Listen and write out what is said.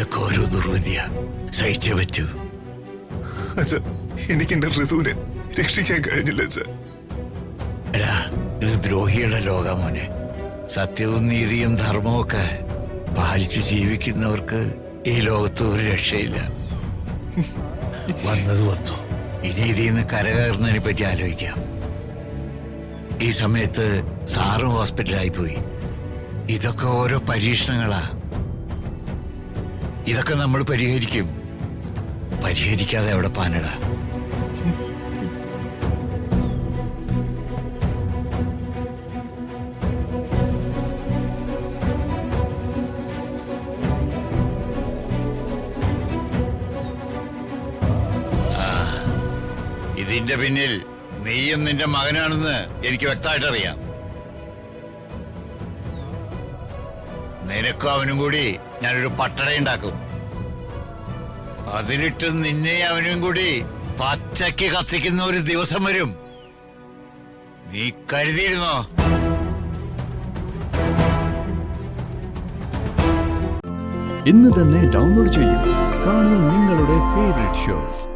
ഇതൊക്കെ ഓരോ ദുർവിധിയാ, സഹിച്ചേ പറ്റൂ. എനിക്ക് എന്റെ ഋതുവിനെ രക്ഷിക്കാൻ കഴിഞ്ഞില്ല അച്ഛാ. എടാ, ഇത് ദ്രോഹിയുടെ ലോകാ മോനെ. സത്യവും നീതിയും ധർമ്മവും ഒക്കെ പാലിച്ച് ജീവിക്കുന്നവർക്ക് ഈ ലോകത്ത് ഒരു രക്ഷയില്ല. വന്നത് വന്നു. ഇനി ഇതിൽ നിന്ന് കരകയറുന്നതിനെ പറ്റി ആലോചിക്കാം. ഈ സമയത്ത് സാറും ഹോസ്പിറ്റലായി പോയി. ഇതൊക്കെ ഓരോ പരീക്ഷണങ്ങളാ. ഇതൊക്കെ നമ്മൾ പരിഹരിക്കും. പരിഹരിക്കാതെ എവിടെ പാനടാ. ഇതിന്റെ പിന്നിൽ നീയും നിന്റെ മകനാണെന്ന് എനിക്ക് വ്യക്തമായിട്ട് അറിയാം. നിനക്കും അവനും കൂടി ഞാനൊരു പട്ടടയുണ്ടാക്കും. അതിലിട്ട് നിന്നെ അവനും കൂടി പച്ചയ്ക്ക് കത്തിക്കുന്ന ഒരു ദിവസം വരും. നീ കരുതിയിരുന്നോ? ഇന്ന് തന്നെ ഡൗൺലോഡ് ചെയ്യൂ. കാണൂ നിങ്ങളുടെ ഫേവറേറ്റ് ഷോസ്.